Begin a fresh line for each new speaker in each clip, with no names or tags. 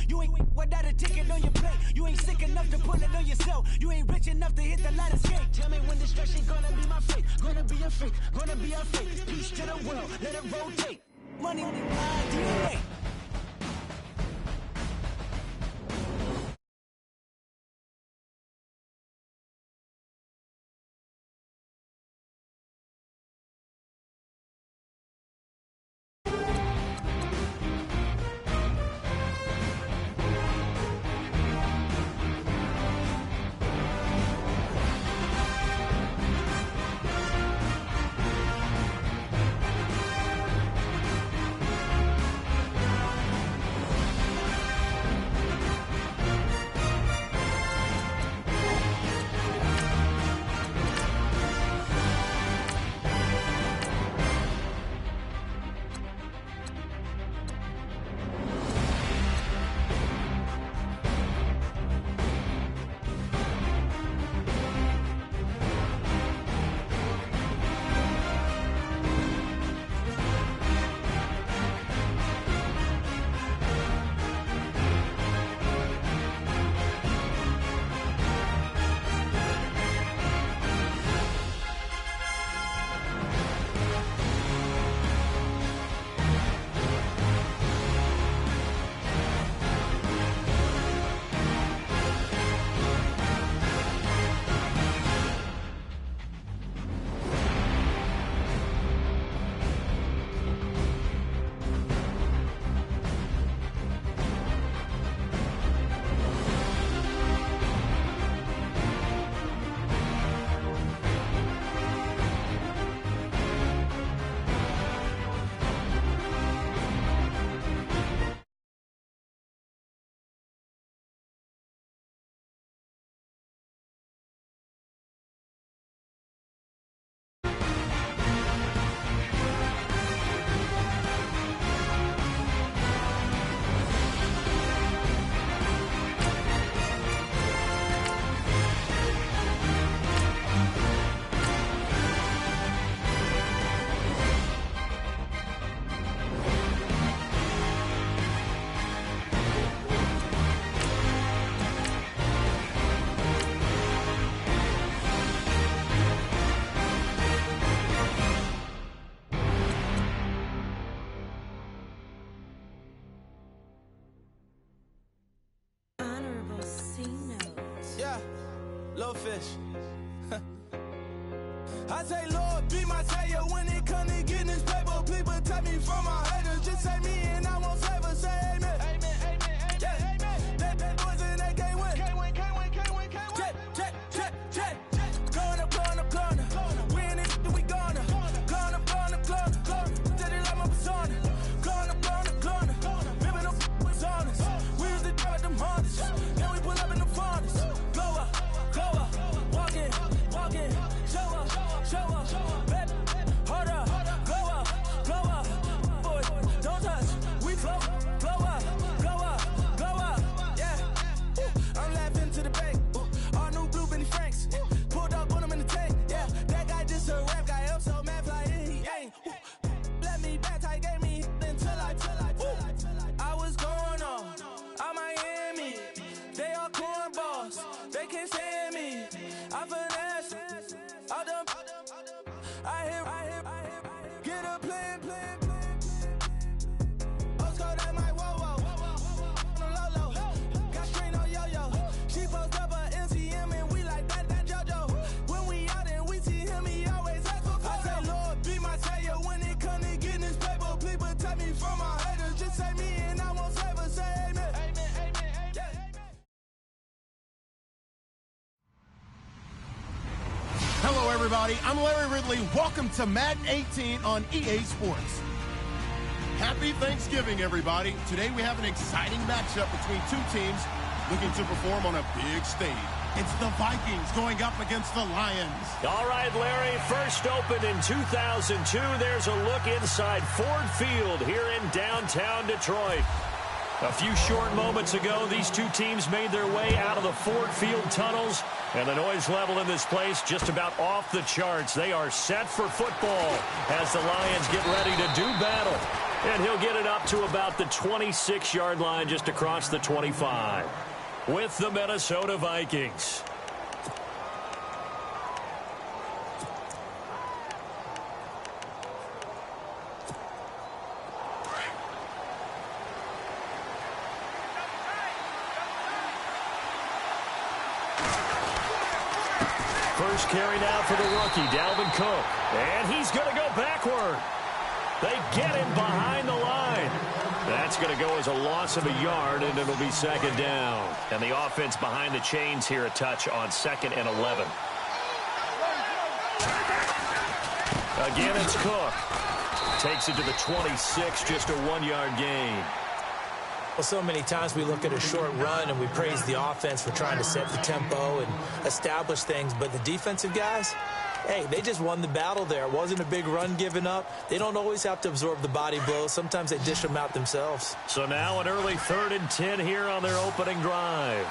You ain't without a ticket on your plate. You ain't sick enough to pull it on yourself. You ain't rich enough to hit the ladder skate. Tell me when destruction gonna be my fate. Gonna be a fate, gonna be a fate. Peace to the world, let it rotate. Money, DNA.
Little fish. I say, Lord, be my savior when it comes to getting this paper. Please protect me from my haters. Just say me and I won't favor. Say amen. Amen, amen, amen, yeah. Amen. They boys and they can't win. Can't win, can't win, can't win, can't win. Jet. Going up, going up, going up. We in it, we gonna. Going up, going up, going up. Did it like my persona. Going up, going up, going up. Ripping up was honest. We was the drive at them hardest. Then we pull up in the farthest. Go up. Walk in, show up, baby, hold up, go up, boys, don't touch, we flow up, yeah, I'm laughing to the bank, all new blue Benny Franks, pulled up on him in the tank, yeah, that guy just a rap guy, I'm so mad, fly in, he ain't, let me back, tight, gave me, until I was going on Miami, they all cornballs, they can't stand me, I finesse, all them, I hear, get a plan, Oscar, that might, whoa, on the low, got strain on yo-yo, she post up a MCM and we like that JoJo, when we out and we see him, he always ask for photo. I say, Lord, be my savior when it comes to getting this paper, please protect me from my haters, just say me and I won't favor, say amen.
Hello, everybody. I'm Larry Ridley. Welcome to Madden 18 on EA Sports. Happy Thanksgiving, everybody. Today we have an exciting matchup between two teams looking to perform on a big stage. It's the Vikings going up against the Lions.
All right, Larry, first opened in 2002. There's a look inside Ford Field here in downtown Detroit. A few short moments ago, these two teams made their way out of the Ford Field tunnels, and the noise level in this place just about off the charts. They are set for football as the Lions get ready to do battle. And he'll get it up to about the 26-yard line just across the 25 with the Minnesota Vikings. First carry now for the rookie, Dalvin Cook. And he's going to go backward. They get him behind the line. That's going to go as a loss of a yard, and it'll be second down. And the offense behind the chains here a touch on 2nd and 11. Again, it's Cook. Takes it to the 26, just a 1-yard gain.
Well, so many times we look at a short run and we praise the offense for trying to set the tempo and establish things. But the defensive guys, hey, they just won the battle there. It wasn't a big run given up. They don't always have to absorb the body blows. Sometimes they dish them out themselves.
So now an early 3rd and 10 here on their opening drive.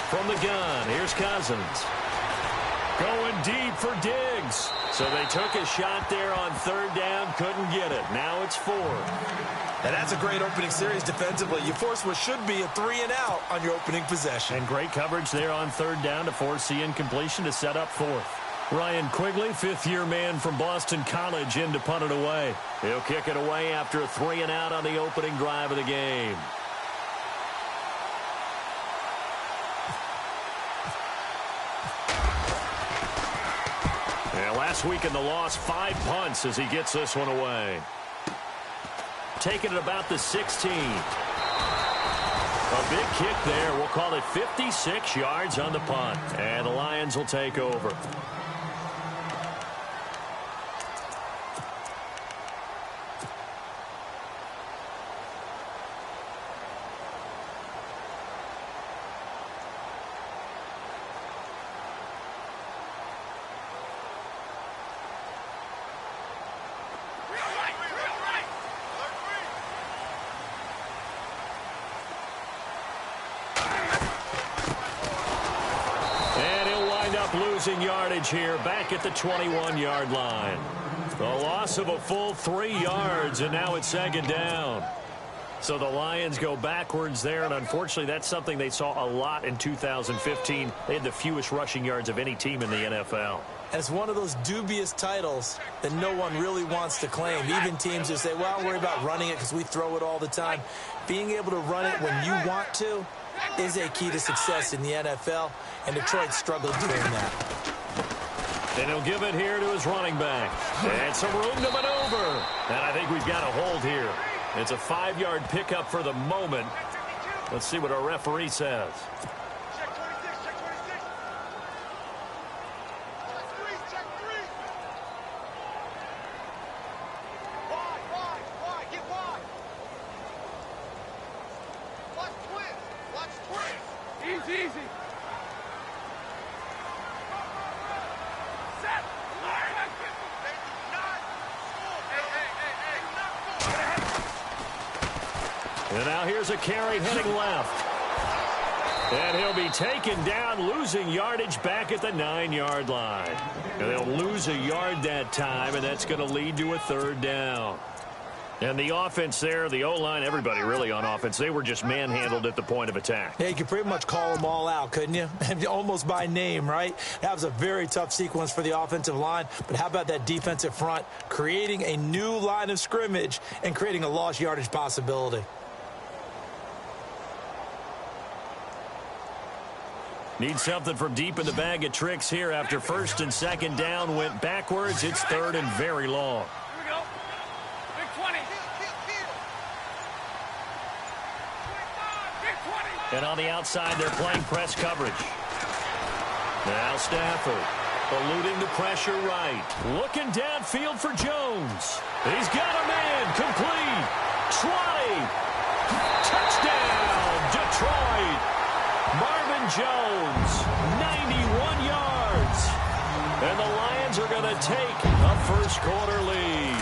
From the gun, here's Cousins. Going deep for Diggs. So they took a shot there on 3rd down, couldn't get it. Now it's 4th.
And that's a great opening series defensively. You force what should be a 3-and-out on your opening possession.
And great coverage there on 3rd down to force the incompletion to set up 4th. Ryan Quigley, 5th-year man from Boston College, in to punt it away. He'll kick it away after a 3-and-out on the opening drive of the game. Last week in the loss, 5 punts as he gets this one away. Taking it about the 16. A big kick there. We'll call it 56 yards on the punt. And the Lions will take over. Losing yardage here back at the 21-yard line. The loss of a full 3 yards, and now it's 2nd down. So the Lions go backwards there, and unfortunately that's something they saw a lot in 2015. They had the fewest rushing yards of any team in the NFL.
And it's one of those dubious titles that no one really wants to claim. Even teams who say, well, I'll worry about running it because we throw it all the time. Being able to run it when you want to is a key to success in the NFL, and Detroit struggled doing that.
And he'll give it here to his running back. And some room to maneuver. And I think we've got a hold here. It's a 5-yard pickup for the moment. Let's see what our referee says. And now here's a carry heading left. And he'll be taken down, losing yardage back at the 9-yard line. And they'll lose a yard that time, and that's going to lead to a 3rd down. And the offense there, the O-line, everybody really on offense, they were just manhandled at the point of attack.
Yeah, you could pretty much call them all out, couldn't you? Almost by name, right? That was a very tough sequence for the offensive line. But how about that defensive front creating a new line of scrimmage and creating a lost yardage possibility?
Need something from deep in the bag of tricks here after 1st and 2nd down went backwards. It's 3rd and very long.
Here we go. Big 20. Big 20.
And on the outside, they're playing press coverage. Now Stafford eluding the pressure right. Looking downfield for Jones. He's got a man. Complete. 20. Touchdown, Detroit. Marvin Jones, 91 yards. And the Lions are going to take a first-quarter lead.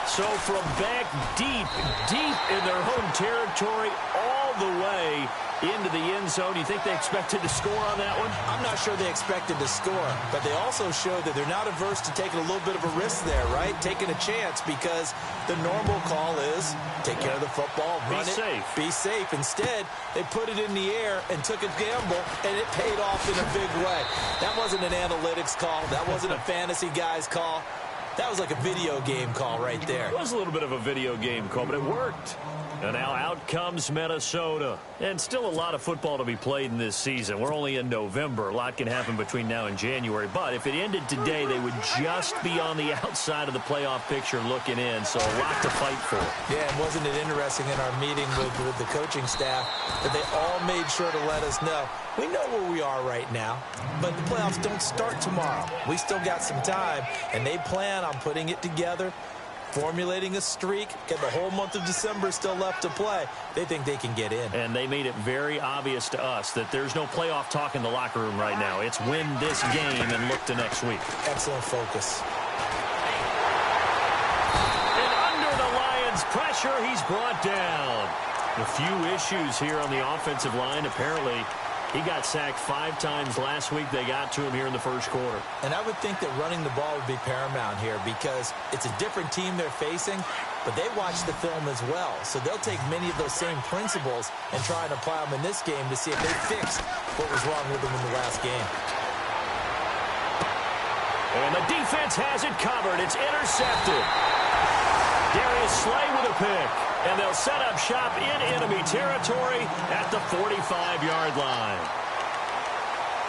So from back deep in their home territory, all the way into the end zone. Do you think they expected to score on that one?
I'm not sure they expected to score, but they also showed that they're not averse to taking a little bit of a risk there, right? Taking a chance, because the normal call is take care of the football, run it, be safe. Instead, they put it in the air and took a gamble, and it paid off in a big way. That wasn't an analytics call. That wasn't a fantasy guy's call. That was like a video game call right there.
It was a little bit of a video game call, but it worked. And now out comes Minnesota. And still a lot of football to be played in this season. We're only in November. A lot can happen between now and January. But if it ended today, they would just be on the outside of the playoff picture looking in. So a lot to fight for.
Yeah, and wasn't it interesting in our meeting with the coaching staff that they all made sure to let us know, we know where we are right now, but the playoffs don't start tomorrow. We still got some time, and they plan on putting it together, formulating a streak, get the whole month of December still left to play. They think they can get in.
And they made it very obvious to us that there's no playoff talk in the locker room right now. It's win this game and look to next week.
Excellent focus.
And under the Lions' pressure, he's brought down. A few issues here on the offensive line. Apparently, he got sacked 5 times last week. They got to him here in the first quarter.
And I would think that running the ball would be paramount here because it's a different team they're facing, but they watch the film as well. So they'll take many of those same principles and try and apply them in this game to see if they fixed what was wrong with them in the last game.
And the defense has it covered. It's intercepted. Darius Slay with a pick. And they'll set up shop in enemy territory at the 45-yard line.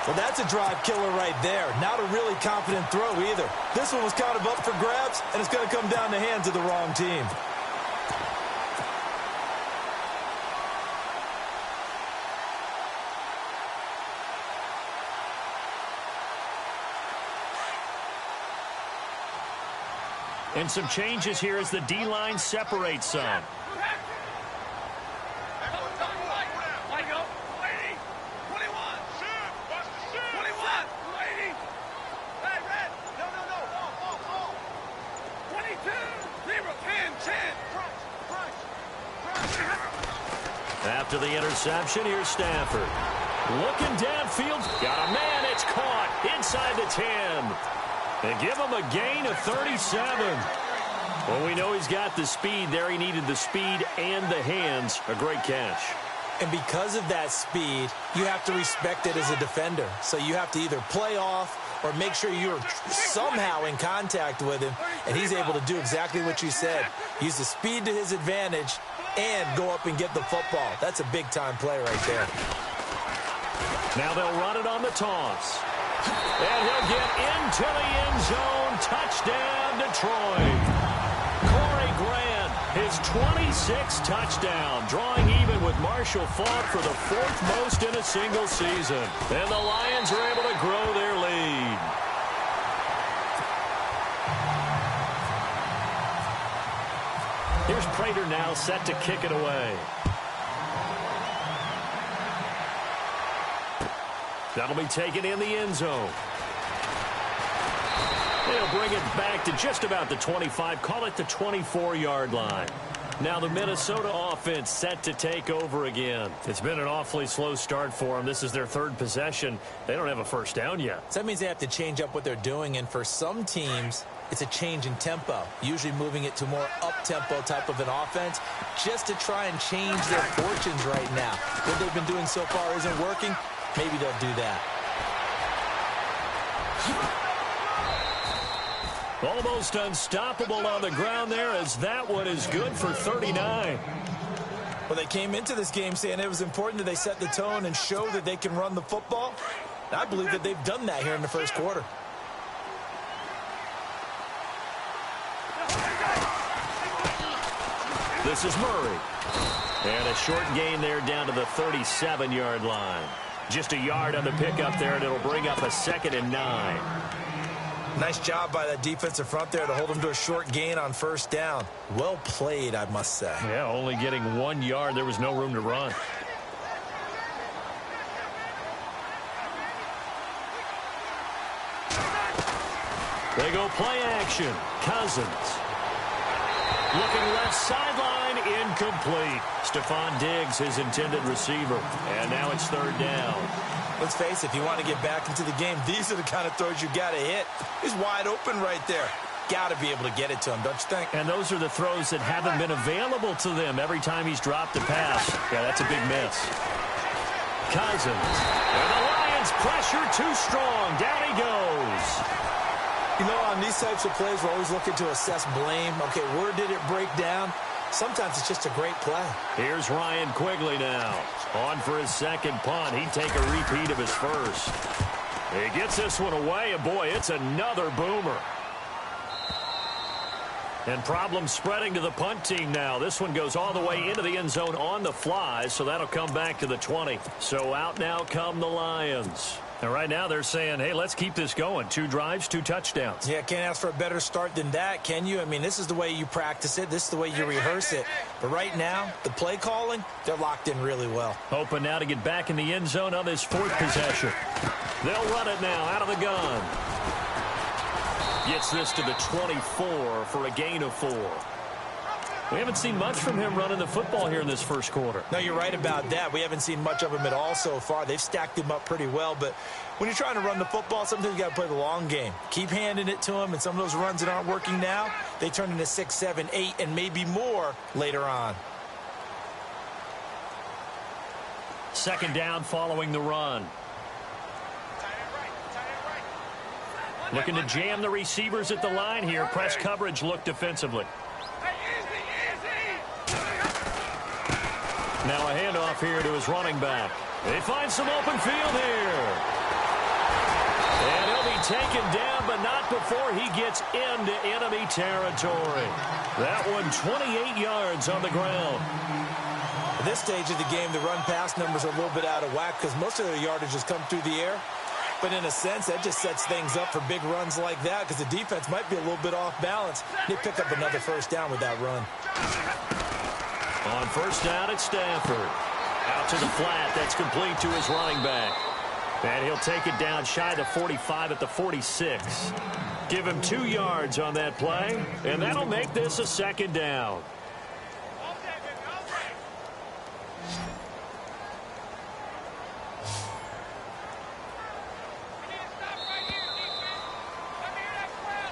Well, that's a drive killer right there. Not a really confident throw either. This one was kind of up for grabs, and it's going to come down the hands of the wrong team.
And some changes here as the D-line separates some. After the interception, here's Stafford. Looking downfield. Got a man. It's caught inside the 10. And give him a gain of 37. Well, we know he's got the speed there. He needed the speed and the hands. A great catch.
And because of that speed, you have to respect it as a defender. So you have to either play off or make sure you're somehow in contact with him. And he's able to do exactly what you said. Use the speed to his advantage and go up and get the football. That's a big-time play right there.
Now they'll run it on the toss. And he'll get into the end zone. Touchdown, Detroit. Corey Grant, his 26th touchdown, drawing even with Marshall Faulk for the 4th most in a single season. And the Lions are able to grow their lead. Here's Prater now set to kick it away. That'll be taken in the end zone. They'll bring it back to just about the 25, call it the 24-yard line. Now the Minnesota offense set to take over again. It's been an awfully slow start for them. This is their 3rd possession. They don't have a first down yet.
So that means they have to change up what they're doing, and for some teams, it's a change in tempo, usually moving it to more up-tempo type of an offense just to try and change their fortunes right now. What they've been doing so far isn't working. Maybe they'll do that.
Almost unstoppable on the ground there, as that one is good for 39.
Well, they came into this game saying it was important that they set the tone and show that they can run the football. I believe that they've done that here in the first quarter.
This is Murray. And a short gain there down to the 37-yard line. Just a yard on the pickup there, and it'll bring up a 2nd and 9.
Nice job by that defensive front there to hold them to a short gain on first down. Well played, I must say.
Yeah, only getting 1 yard. There was no room to run. They go play action. Cousins. Looking left sideline. line, incomplete. Stephon Diggs, his intended receiver. And now it's third down.
Let's face it, if you want to get back into the game, these are the kind of throws you got to hit. He's wide open right there. Got to be able to get it to him, don't you think?
And those are the throws that haven't been available to them every time he's dropped a pass. Yeah, that's a big miss. Cousins. And the Lions pressure too strong. Down he goes.
You know, on these types of plays, we're always looking to assess blame. Okay, where did it break down? Sometimes it's just a great play.
Here's Ryan Quigley now. On for his second punt. He'd take a repeat of his first. He gets this one away, and boy, it's another boomer. And problems spreading to the punt team now. This one goes all the way into the end zone on the fly, so that'll come back to the 20. So out now come the Lions. And right now they're saying, hey, let's keep this going. 2 drives, 2 touchdowns.
Yeah, can't ask for a better start than that, can you? I mean, this is the way you practice it. This is the way you rehearse it. But right now, the play calling, they're locked in really well.
Hoping now to get back in the end zone on this 4th possession. They'll run it now out of the gun. Gets this to the 24 for a gain of 4. We haven't seen much from him running the football here in this first quarter.
No, you're right about that. We haven't seen much of him at all so far. They've stacked him up pretty well, but when you're trying to run the football, sometimes you got to play the long game. Keep handing it to him, and some of those runs that aren't working now, they turn into 6, 7, 8, and maybe more later on.
Second down following the run. Looking to jam the receivers at the line here. Press coverage look defensively. Now a handoff here to his running back. They find some open field here. And he'll be taken down, but not before he gets into enemy territory. That one 28 yards on the ground.
At this stage of the game, the run-pass numbers are a little bit out of whack because most of their yardage has come through the air. But in a sense, that just sets things up for big runs like that because the defense might be a little bit off balance. They pick up another first down with that run.
On first down, it's Stafford. Out to the flat. That's complete to his running back. And he'll take it down shy of the 45 at the 46. Give him 2 yards on that play, and that'll make this a second down.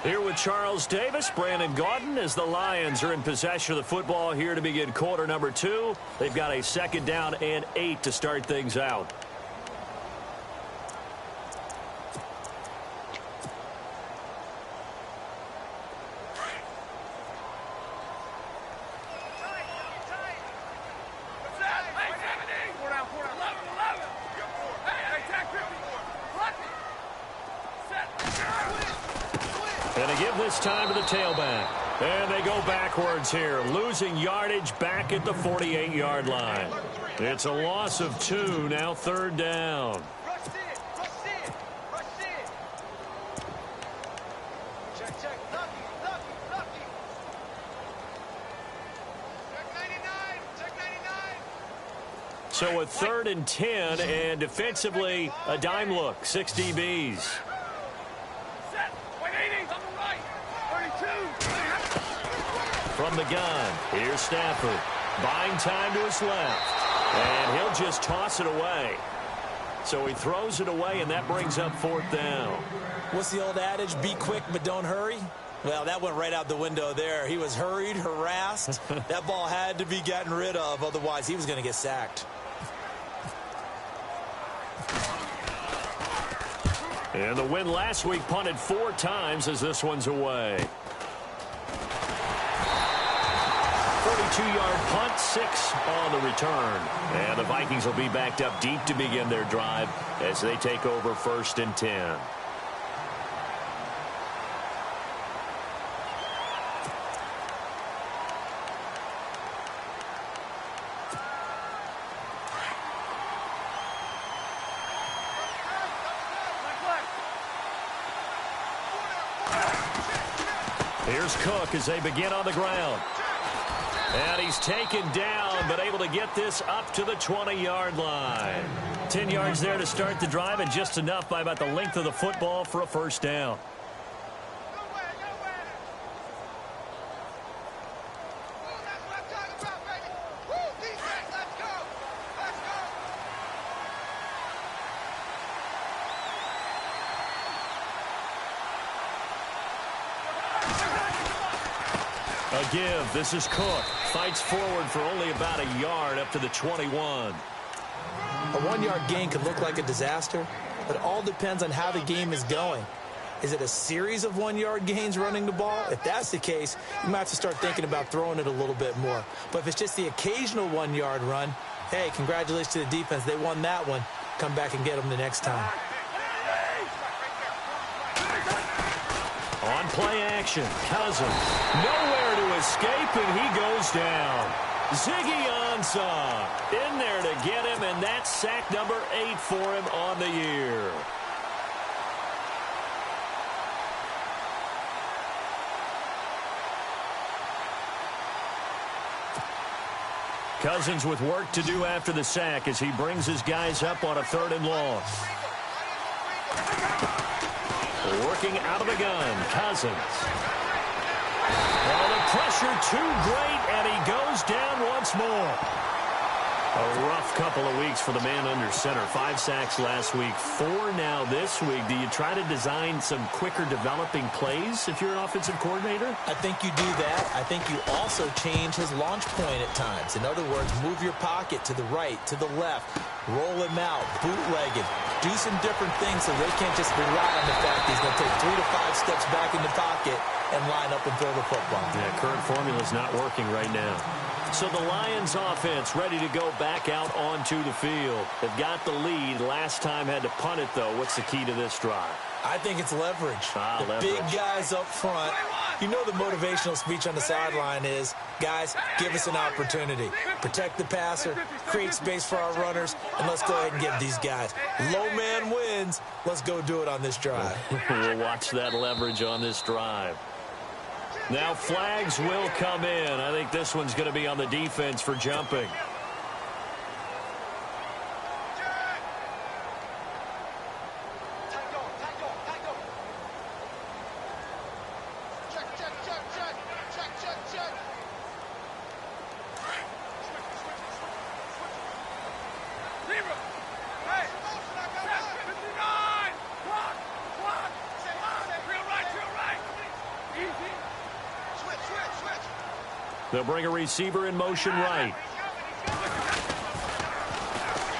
Here with Charles Davis, Brandon Gaudin, as the Lions are in possession of the football here to begin quarter number 2. They've got a second down and 8 to start things out. And they give this time to the tailback. And they go backwards here, losing yardage back at the 48-yard line. It's a loss of 2, now third down. So a 3rd and 10, and defensively, a dime look, 6 DBs. From the gun, here's Stafford. Buying time to his left. And he'll just toss it away. So he throws it away, and that brings up 4th down.
What's the old adage? Be quick, but don't hurry? Well, that went right out the window there. He was hurried, harassed. That ball had to be gotten rid of, otherwise he was going to get sacked.
And the win last week punted 4 times as this one's away. 42-yard punt, 6 on the return. And the Vikings will be backed up deep to begin their drive as they take over 1st and 10. Here's Cook as they begin on the ground. And he's taken down, but able to get this up to the 20-yard line. 10 yards there to start the drive, and just enough by about the length of the football for a first down. A give. This is Cook. Fights forward for only about a yard up to the 21.
A 1-yard gain could look like a disaster, but it all depends on how the game is going. Is it a series of 1-yard gains running the ball? If that's the case, you might have to start thinking about throwing it a little bit more. But if it's just the occasional 1-yard run, hey, congratulations to the defense. They won that one. Come back and get them the next time.
On play action, Cousins. Nowhere to escape, and he goes down. Ziggy Ansah in there to get him, and that's sack number 8 for him on the year. Cousins with work to do after the sack as he brings his guys up on a 3rd and long. Working out of the gun, Cousins. Oh, the pressure too great, and he goes down once more. A rough couple of weeks for the man under center. 5 sacks last week, 4 now this week. Do you try to design some quicker developing plays if you're an offensive coordinator?
I think you do that. I think you also change his launch point at times. In other words, move your pocket to the right, to the left, roll him out, bootleg him. Do some different things so they can't just rely on the fact he's going to take 3 to 5 steps back in the pocket and line up and throw the football.
Yeah, current formula is not working right now. So the Lions offense ready to go back out onto the field. They've got the lead. Last time had to punt it, though. What's the key to this drive?
I think it's leverage.
Leverage.
Big guys up front. You know the motivational speech on the sideline is, guys, give us an opportunity. Protect the passer, create space for our runners, and let's go ahead and give these guys. Low man wins. Let's go do it on this drive.
We'll watch that leverage on this drive. Now flags will come in. I think this one's going to be on the defense for jumping. They'll bring a receiver in motion right.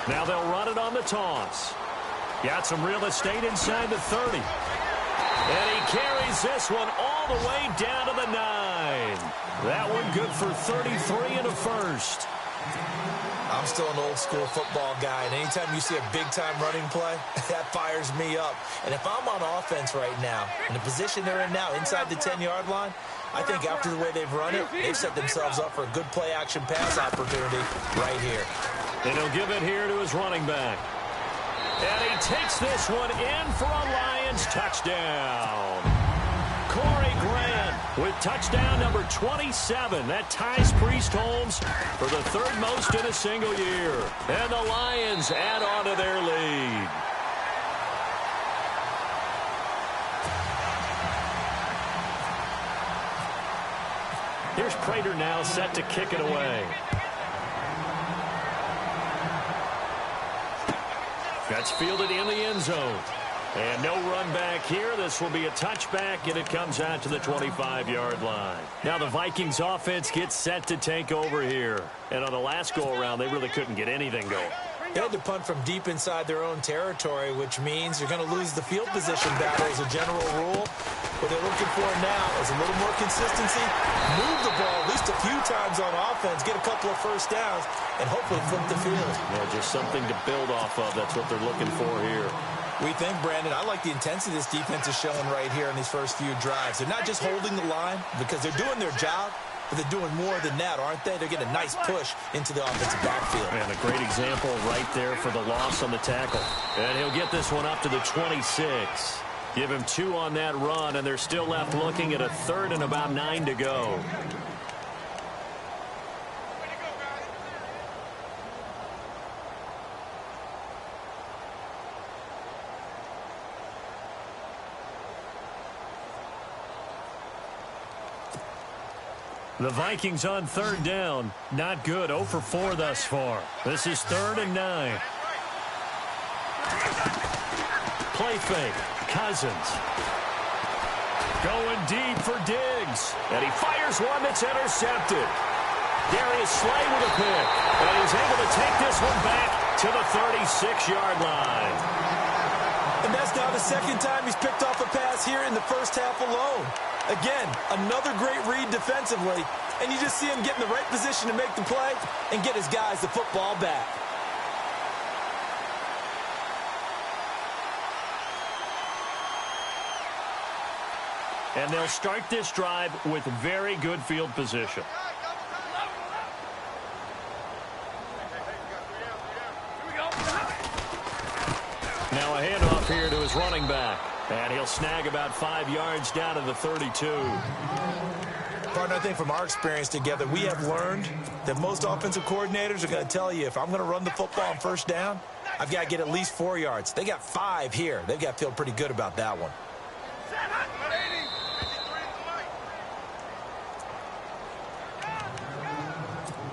Now they'll run it on the toss. Got some real estate inside the 30. And he carries this one all the way down to the 9. That one good for 33 and a first.
I'm still an old-school football guy, and anytime you see a big-time running play, that fires me up. And if I'm on offense right now, in the position they're in now, inside the 10-yard line, I think after the way they've run it, they've set themselves up for a good play-action pass opportunity right here.
And he'll give it here to his running back. And he takes this one in for a Lions touchdown. Corey Grant with touchdown number 27. That ties Priest Holmes for the 3rd most in a single year. And the Lions add on to their lead. Here's Prater now set to kick it away. That's fielded in the end zone. And no run back here. This will be a touchback, and it comes out to the 25-yard line. Now the Vikings offense gets set to take over here. And on the last go-around, they really couldn't get anything going.
They had to punt from deep inside their own territory, which means you're going to lose the field position battle as a general rule. What they're looking for now is a little more consistency, move the ball at least a few times on offense, get a couple of first downs, and hopefully flip the field.
Yeah, just something to build off of. That's what they're looking for here.
We think, Brandon, I like the intensity this defense is showing right here in these first few drives. They're not just holding the line because they're doing their job, but they're doing more than that, aren't they? They're getting a nice push into the offensive backfield.
And a great example right there for the loss on the tackle. And he'll get this one up to the 26. Give him 2 on that run, and they're still left looking at a 3rd and about 9 to go. The Vikings on 3rd down. Not good. 0 for 4 thus far. This is 3rd and 9. Play fake. Cousins. Going deep for Diggs. And he fires one that's intercepted. Darius Slay with a pick. And he's able to take this one back to the 36-yard line.
And that's now the second time he's picked off a pass here in the first half alone. Again, another great read defensively. And you just see him get in the right position to make the play and get his guys the football back.
And they'll start this drive with very good field position. Now a handoff here to his running back. And he'll snag about 5 yards down to the 32.
Partner, I think from our experience together, we have learned that most offensive coordinators are going to tell you, if I'm going to run the football on first down, I've got to get at least 4 yards. They got 5 here. They've got to feel pretty good about that one.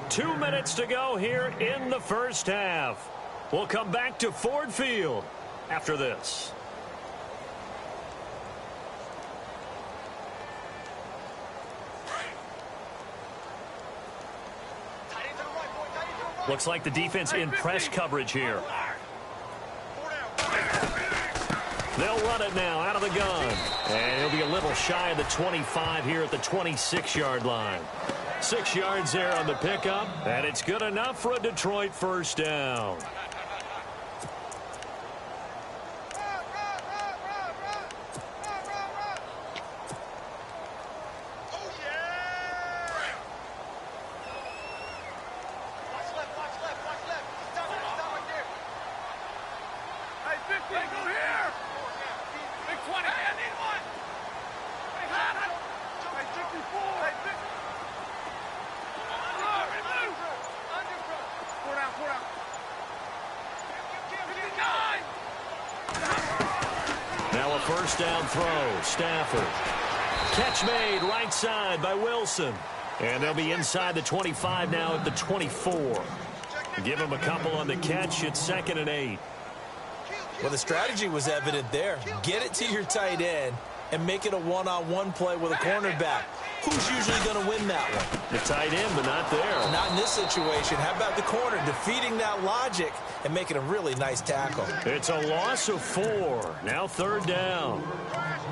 2 minutes to go here in the first half. We'll come back to Ford Field after this. Looks like the defense in press coverage here. They'll run it now out of the gun. And he'll be a little shy of the 25 here at the 26-yard line. 6 yards there on the pickup, and it's good enough for a Detroit first down. Now a first down throw. Stafford. Catch made right side by Wilson. And they'll be inside the 25 now at the 24. Give him a couple on the catch. It's 2nd and 8.
Well, the strategy was evident there. Get it to your tight end and make it a one-on-one play with a cornerback. Who's usually going to win that one?
The tight end, but not there.
Not in this situation. How about the corner defeating that logic and making a really nice tackle?
It's a loss of 4. Now 3rd down.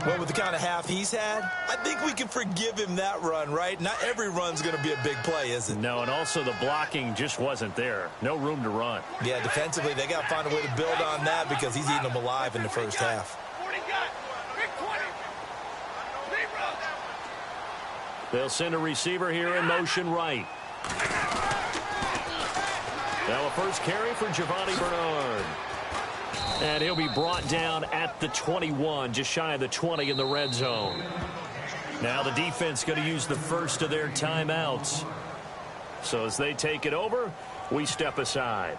Well, with the kind of half he's had, I think we can forgive him that run, right? Not every run's going to be a big play, is it?
No, and also the blocking just wasn't there. No room to run.
Yeah, defensively, they got to find a way to build on that because he's eating them alive in the first half.
They'll send a receiver here in motion right. Now a first carry for Giovanni Bernard. And he'll be brought down at the 21, just shy of the 20 in the red zone. Now the defense going to use the first of their timeouts. So as they take it over, we step aside.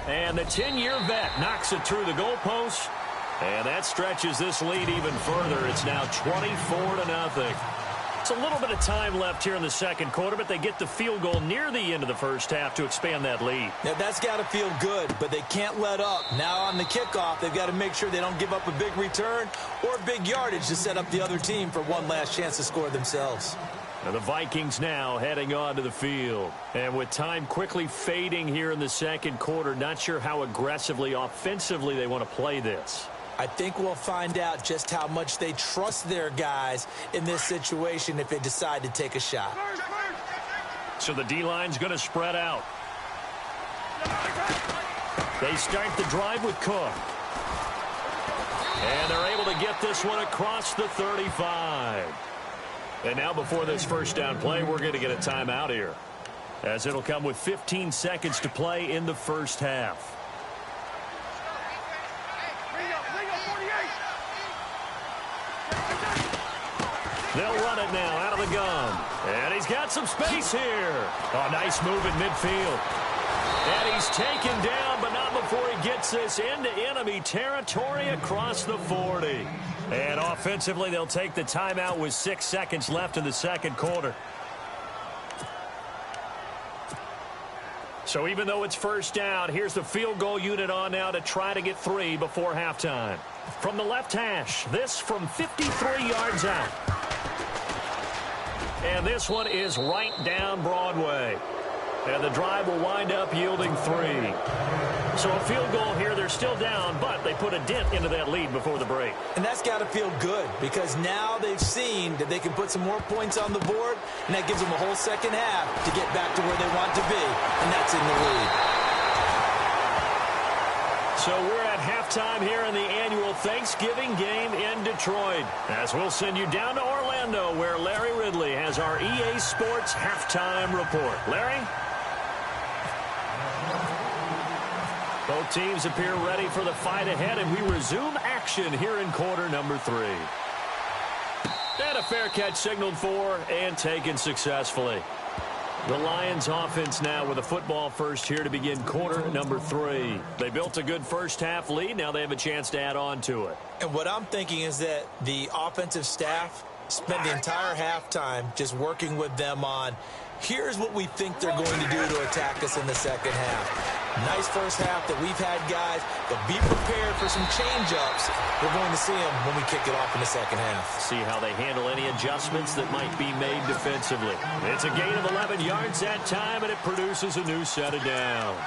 And the 10-year vet knocks it through the goalpost. And that stretches this lead even further. It's now 24-0. It's a little bit of time left here in the second quarter, but they get the field goal near the end of the first half to expand that lead.
Now, that's got to feel good, but they can't let up. Now on the kickoff, they've got to make sure they don't give up a big return or big yardage to set up the other team for one last chance to score themselves.
Now the Vikings now heading onto the field. And with time quickly fading here in the second quarter, not sure how aggressively, offensively they want to play this.
I think we'll find out just how much they trust their guys in this situation if they decide to take a shot.
So the D-line's going to spread out. They start the drive with Cook. And they're able to get this one across the 35. And now before this first down play, we're going to get a timeout here, as it'll come with 15 seconds to play in the first half. They'll run it now out of the gun. And he's got some space here. Oh, nice move in midfield. And he's taken down, but not before he gets this into enemy territory across the 40. And offensively, they'll take the timeout with 6 seconds left in the second quarter. So even though it's first down, here's the field goal unit on now to try to get 3 before halftime. From the left hash, this from 53 yards out. And this one is right down Broadway. And the drive will wind up yielding 3. So a field goal here, they're still down, but they put a dent into that lead before the break.
And that's got to feel good because now they've seen that they can put some more points on the board, and that gives them a whole second half to get back to where they want to be, and that's in the lead.
So we're at halftime here in the annual Thanksgiving game in Detroit. As we'll send you down to Orlando where Larry Ridley has our EA Sports halftime report. Larry? Both teams appear ready for the fight ahead, and we resume action here in quarter number 3. And a fair catch signaled for and taken successfully. The Lions offense now with a football first here to begin quarter number 3. They built a good first half lead. Now they have a chance to add on to it.
And what I'm thinking is that the offensive staff spent the entire halftime just working with them on here's what we think they're going to do to attack us in the second half. Nice first half that we've had, guys, but be prepared for some change-ups. We're going to see them when we kick it off in the second half.
See how they handle any adjustments that might be made defensively. It's a gain of 11 yards that time, and it produces a new set of downs.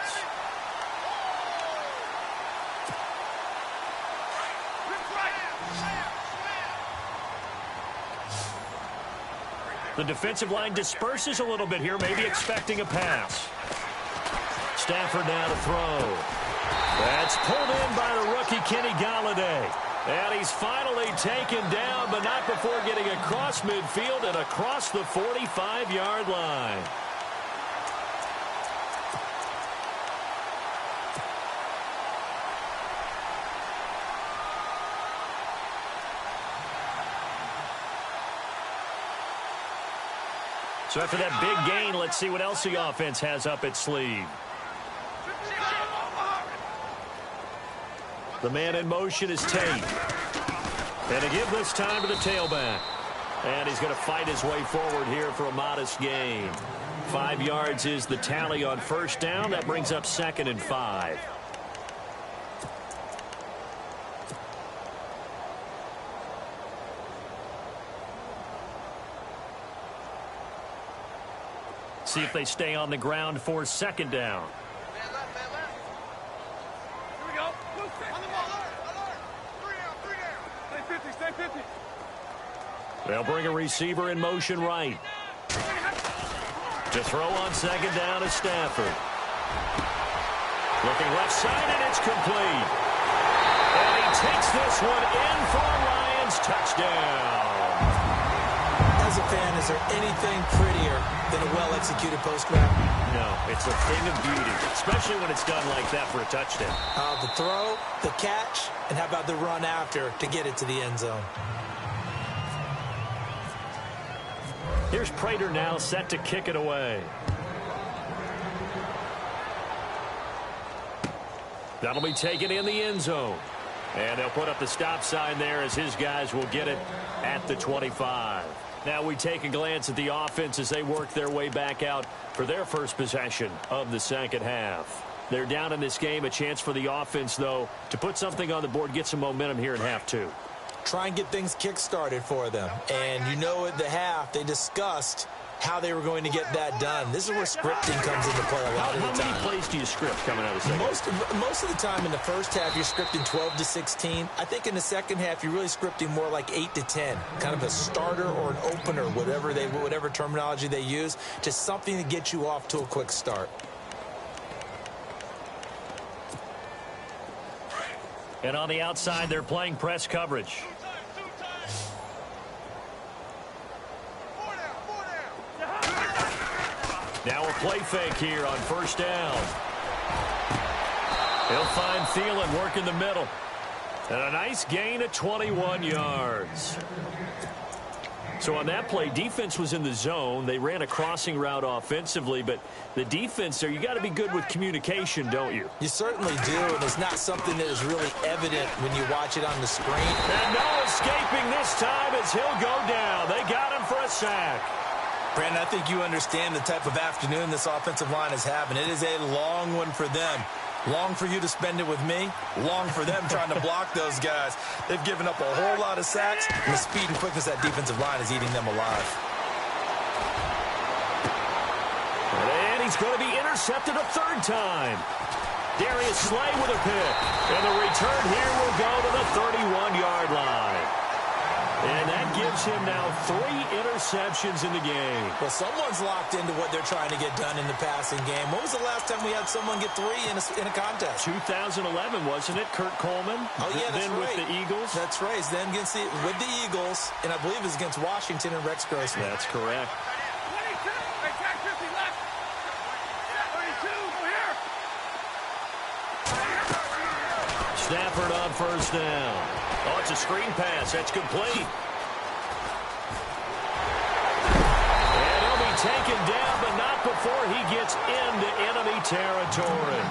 The defensive line disperses a little bit here, maybe expecting a pass. Stafford now to throw. That's pulled in by the rookie Kenny Galladay. And he's finally taken down, but not before getting across midfield and across the 45-yard line. So after that big gain, let's see what else the offense has up its sleeve. The man in motion is Tate. And to give this time to the tailback. And he's going to fight his way forward here for a modest gain. 5 yards is the tally on first down. That brings up 2nd and 5. See if they stay on the ground for 2nd down. They'll bring a receiver in motion right. To throw on 2nd down is Stafford. Looking left side, and it's complete. And he takes this one in for a Lions touchdown.
As a fan, is there anything prettier than a well-executed post route?
No, it's a thing of beauty, especially when it's done like that for a touchdown.
The throw, the catch, and how about the run after to get it to the end zone?
Here's Prater now set to kick it away. That'll be taken in the end zone. And they'll put up the stop sign there as his guys will get it at the 25. Now we take a glance at the offense as they work their way back out for their first possession of the second half. They're down in this game. A chance for the offense, though, to put something on the board, get some momentum here in half 2.
Try and get things kick-started for them. And you know at the half, they discussed how they were going to get that done. This is where scripting comes into play a lot of the time.
How many plays do you script coming out of the second half?
Most of the time in the first half, you're scripting 12 to 16. I think in the second half, you're really scripting more like 8 to 10. Kind of a starter or an opener, whatever terminology they use. Just something to get you off to a quick start.
And on the outside, they're playing press coverage. Now a play fake here on first down. He'll find Thielen working the middle. And a nice gain of 21 yards. So on that play, defense was in the zone. They ran a crossing route offensively, but the defense there, you got to be good with communication, don't you?
You certainly do, and it's not something that is really evident when you watch it on the screen.
And no escaping this time as he'll go down. They got him for a sack.
Brandon, I think you understand the type of afternoon this offensive line is having. It is a long one for them. Long for you to spend it with me. Long for them trying to block those guys. They've given up a whole lot of sacks, and the speed and quickness of that defensive line is eating them alive.
And he's going to be intercepted a third time. Darius Slay with a pick. And the return here will go to the 31-yard line. And that gives him now 3 interceptions in the game.
Well, someone's locked into what they're trying to get done in the passing game. When was the last time we had someone get 3 in a contest?
2011, wasn't it? Kurt Coleman?
Oh, yeah, that's
then
right.
With the Eagles?
That's right. Then with the Eagles, and I believe it was against Washington and Rex Grossman.
That's correct.
22. Hey, tag 50 left. 32. Go here.
Stafford on first down. Oh, it's a screen pass. That's complete. And he'll be taken down, but not before he gets into enemy territory.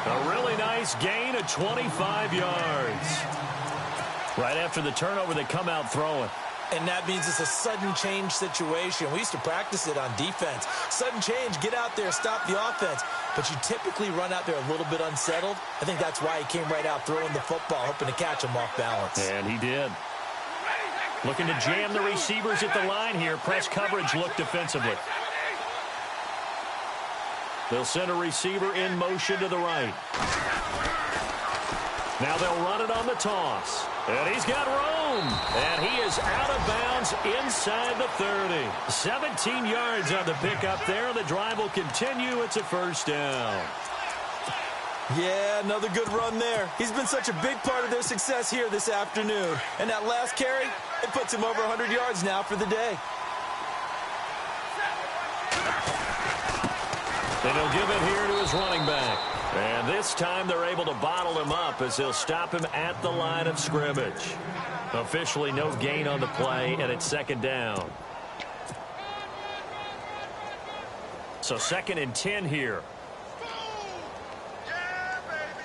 A really nice gain of 25 yards. Right after the turnover, they come out throwing.
And that means it's a sudden change situation. We used to practice it on defense. Sudden change, get out there, stop the offense. But you typically run out there a little bit unsettled. I think that's why he came right out throwing the football, hoping to catch him off balance.
And he did. Looking to jam the receivers at the line here. Press coverage look defensively. They'll send a receiver in motion to the right. Now they'll run it on the toss. And he's got room. And he is out of bounds inside the 30. 17 yards on the pickup there. The drive will continue. It's a first down.
Yeah, another good run there. He's been such a big part of their success here this afternoon. And that last carry, it puts him over 100 yards now for the day.
And he'll give it here to his running back. And this time they're able to bottle him up as they'll stop him at the line of scrimmage. Officially no gain on the play, and it's second down. So 2nd and 10 here.
Yeah, baby.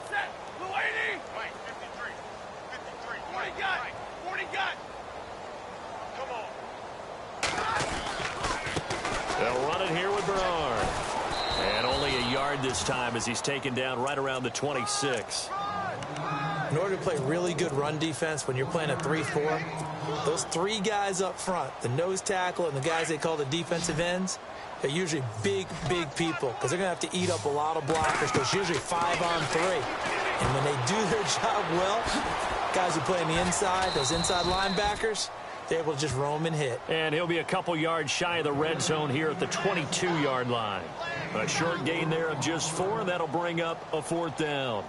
Set. Blue 80. Right, 53. 40 got. 40 got. Come on.
They'll run it here with Bernard. And only a yard this time as he's taken down right around the 26.
In order to play really good run defense when you're playing a 3-4, those 3 guys up front, the nose tackle and the guys they call the defensive ends, they're usually big, big people because they're going to have to eat up a lot of blockers because usually 5 on 3. And when they do their job well, guys who play on the inside, those inside linebackers, they're able to just roam and hit.
And he'll be a couple yards shy of the red zone here at the 22-yard line. A short gain there of just 4, and that'll bring up a 4th down.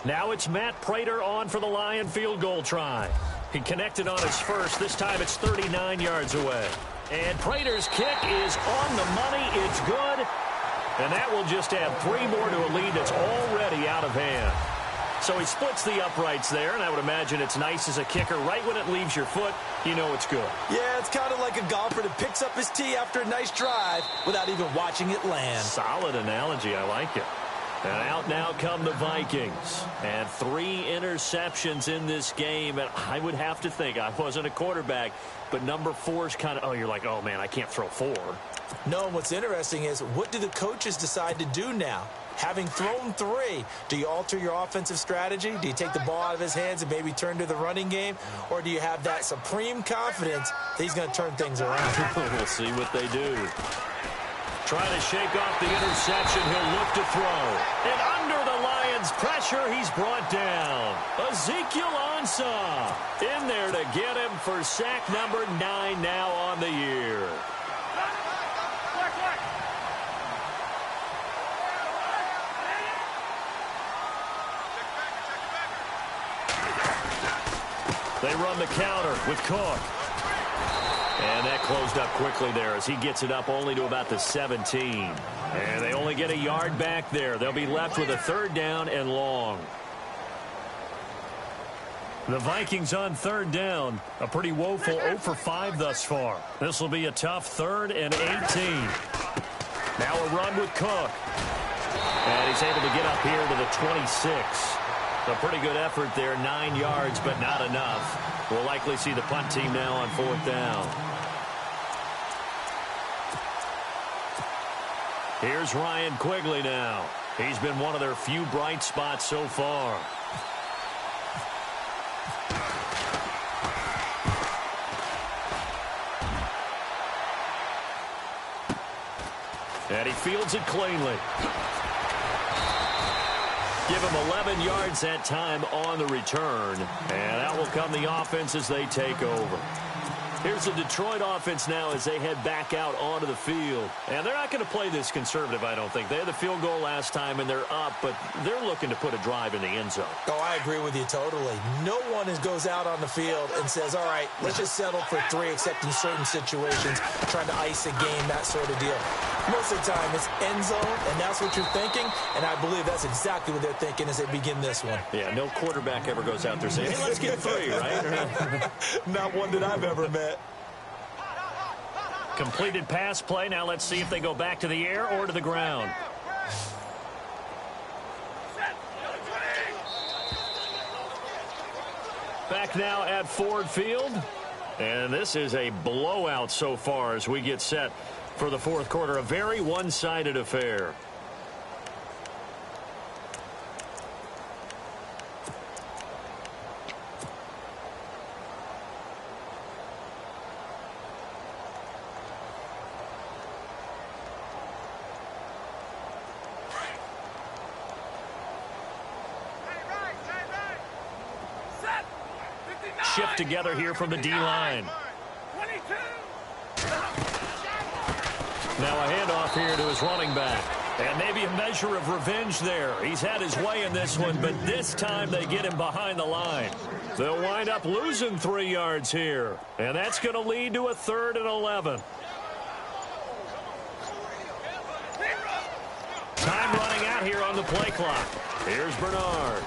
Now it's Matt Prater on for the Lion field goal try. He connected on his first. This time it's 39 yards away. And Prater's kick is on the money. It's good. And that will just add 3 more to a lead that's already out of hand. So he splits the uprights there, and I would imagine it's nice as a kicker. Right when it leaves your foot, you know it's good.
Yeah, it's kind of like a golfer that picks up his tee after a nice drive without even watching it land.
Solid analogy. I like it. And out now come the Vikings. And 3 interceptions in this game. And I would have to think, I wasn't a quarterback, but number 4 is kind of, oh, you're like, oh, man, I can't throw 4.
No, and what's interesting is, what do the coaches decide to do now? Having thrown 3, do you alter your offensive strategy? Do you take the ball out of his hands and maybe turn to the running game? Or do you have that supreme confidence that he's going to turn things around?
We'll see what they do. Trying to shake off the interception. He'll look to throw. And under the Lions' pressure, he's brought down. Ezekiel Ansah in there to get him for sack number 9 now on the year. They run the counter with Cook. And that closed up quickly there as he gets it up only to about the 17. And they only get a yard back there. They'll be left with a 3rd down and long. The Vikings on 3rd down. A pretty woeful 0 for 5 thus far. This will be a tough 3rd and 18. Now a run with Cook. And he's able to get up here to the 26. A pretty good effort there, 9 yards, but not enough. We'll likely see the punt team now on 4th down. Here's Ryan Quigley now. He's been one of their few bright spots so far. And he fields it cleanly. Give him 11 yards that time on the return. And out will come the offense as they take over. Here's the Detroit offense now as they head back out onto the field. And they're not going to play this conservative, I don't think. They had the field goal last time, and they're up, but they're looking to put a drive in the end zone.
Oh, I agree with you totally. No one goes out on the field and says, all right, let's just settle for 3, except in certain situations, trying to ice a game, that sort of deal. Most of the time, it's end zone, and that's what you're thinking, and I believe that's exactly what they're thinking as they begin this one.
Yeah, no quarterback ever goes out there saying, hey, let's get 3, right?
Not one that I've ever met.
Completed pass play. Now let's see if they go back to the air or to the ground. Back now at Ford Field. And this is a blowout so far as we get set for the fourth quarter. A very one-sided affair. Shift together here from the D-line. Now a handoff here to his running back. And maybe a measure of revenge there. He's had his way in this one, but this time they get him behind the line. They'll wind up losing 3 yards here. And that's going to lead to a 3rd and 11. Time running out here on the play clock. Here's Bernard.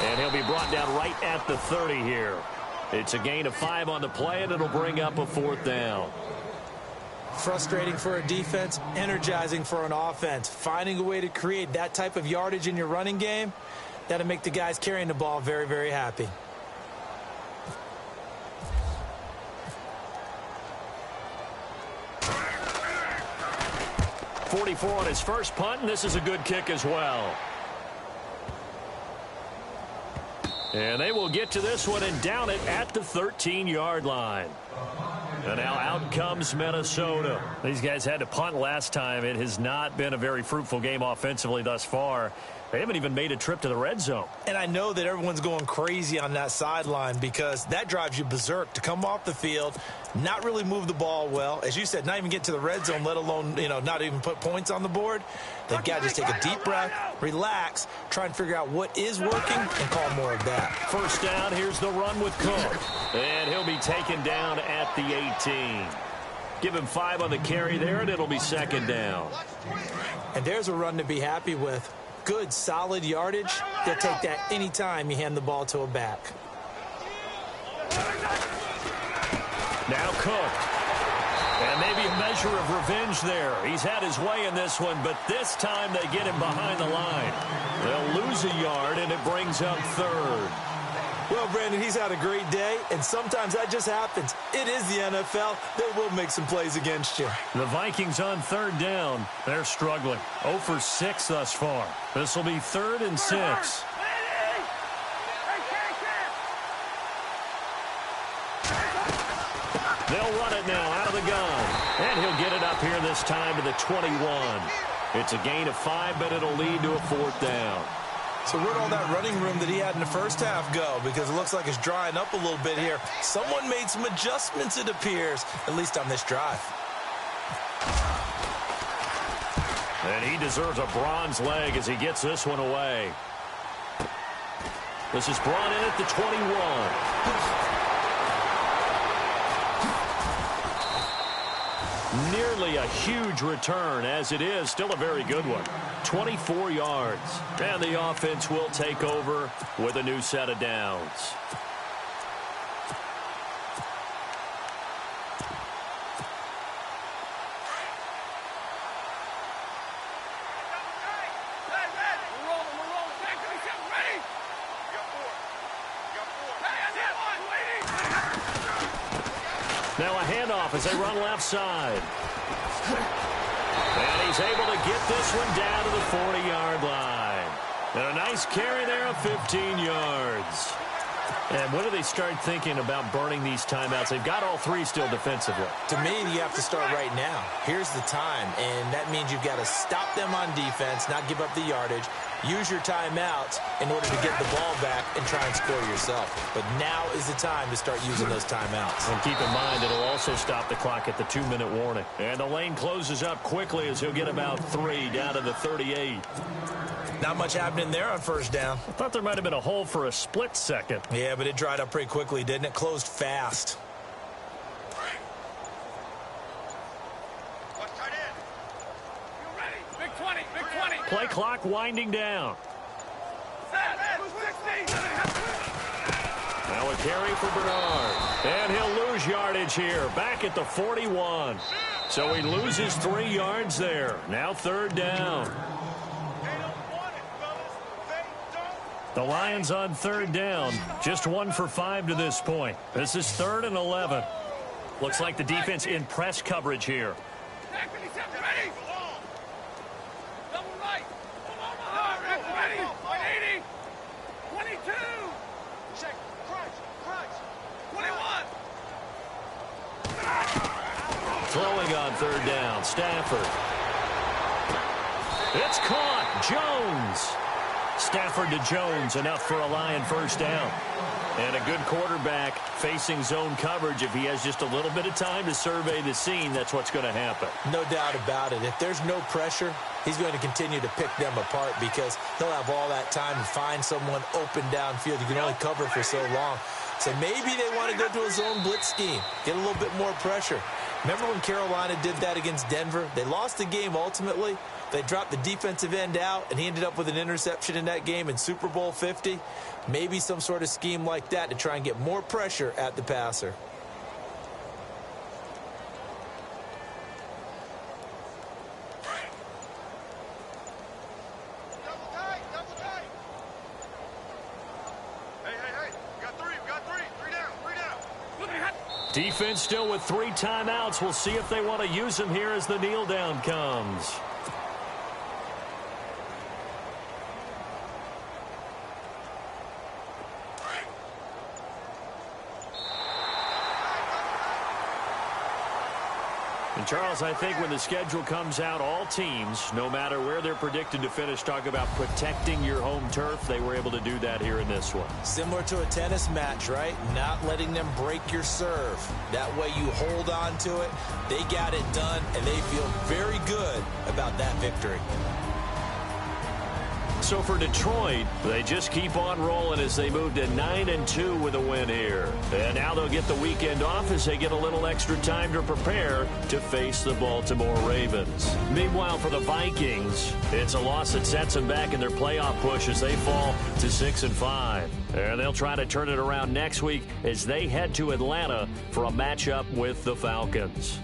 And he'll be brought down right at the 30 here. It's a gain of 5 on the play, and it'll bring up a 4th down.
Frustrating for a defense, energizing for an offense. Finding a way to create that type of yardage in your running game, that'll make the guys carrying the ball very, very happy. .44 on his first punt, and this is a good kick as well.
And they will get to this one and down it at the 13-yard line. And now out comes Minnesota. These guys had to punt last time. It has not been a very fruitful game offensively thus far. They haven't even made a trip to the red zone.
And I know that everyone's going crazy on that sideline because that drives you berserk to come off the field, not really move the ball well. As you said, not even get to the red zone, let alone, not even put points on the board. They've got to just take a deep breath, relax, try and figure out what is working, and call more of that.
First down, here's the run with Cook. And he'll be taken down at the 18. Give him 5 on the carry there, and it'll be 2nd down.
And there's a run to be happy with. Good, solid yardage. They'll take that anytime you hand the ball to a back.
Now Cook. And maybe a measure of revenge there. He's had his way in this one, but this time they get him behind the line. They'll lose a yard, and it brings up 3rd.
Well, Brandon, he's had a great day, and sometimes that just happens. It is the NFL. They will make some plays against you.
The Vikings on 3rd down. They're struggling. 0 for 6 thus far. This will be 3rd and 6. They'll run it now out of the gun. And he'll get it up here this time to the 21. It's a gain of 5, but it'll lead to a 4th down.
So where'd all that running room that he had in the first half go? Because it looks like it's drying up a little bit here. Someone made some adjustments, it appears, at least on this drive.
And he deserves a bronze leg as he gets this one away. This is brought in at the 21. Nearly a huge return, as it is still a very good one. 24 yards. And the offense will take over with a new set of downs. Now a handoff as they run left side. And he's able to get this one down to the 40-yard line. And a nice carry there of 15 yards. And when do they start thinking about burning these timeouts? They've got all three still defensively.
To me, you have to start right now. Here's the time, and that means you've got to stop them on defense, not give up the yardage, use your timeouts in order to get the ball back and try and score yourself. But now is the time to start using those timeouts.
And keep in mind, it'll also stop the clock at the 2-minute warning. And the lane closes up quickly as he'll get about 3 down to the 38.
Not much happening there on first down.
I thought there might have been a hole for a split second.
Yeah, but it dried up pretty quickly, didn't it? Closed fast.
What's tight end? You ready? Big 20, big 20.
Play clock winding down.
Set, 260.
Now a carry for Bernard. And he'll lose yardage here. Back at the 41. So he loses 3 yards there. Now 3rd down. The Lions on 3rd down. Just 1 for 5 to this point. This is 3rd and 11. Looks like the defense in press coverage here.
Ready? Double right. Ready? 180. 22. Check. Crunch. 21.
Throwing on 3rd down. Stafford. It's caught. Jones. Stafford to Jones, enough for a Lion first down. And a good quarterback facing zone coverage. If he has just a little bit of time to survey the scene, that's what's going to happen.
No doubt about it. If there's no pressure, he's going to continue to pick them apart because he'll have all that time to find someone open downfield. You can only cover for so long. So maybe they want to go to a zone blitz scheme, get a little bit more pressure. Remember when Carolina did that against Denver? They lost the game ultimately. They dropped the defensive end out, and he ended up with an interception in that game in Super Bowl 50. Maybe some sort of scheme like that to try and get more pressure at the passer.
Double tight. Hey. We got 3. 3 down.
Defense still with 3 timeouts. We'll see if they want to use them here as the kneel down comes. And Charles, I think when the schedule comes out, all teams, no matter where they're predicted to finish, talk about protecting your home turf. They were able to do that here in this one.
Similar to a tennis match, right? Not letting them break your serve. That way you hold on to it. They got it done, and they feel very good about that victory.
So for Detroit, they just keep on rolling as they move to 9-2 with a win here. And now they'll get the weekend off as they get a little extra time to prepare to face the Baltimore Ravens. Meanwhile, for the Vikings, it's a loss that sets them back in their playoff push as they fall to 6-5. And they'll try to turn it around next week as they head to Atlanta for a matchup with the Falcons.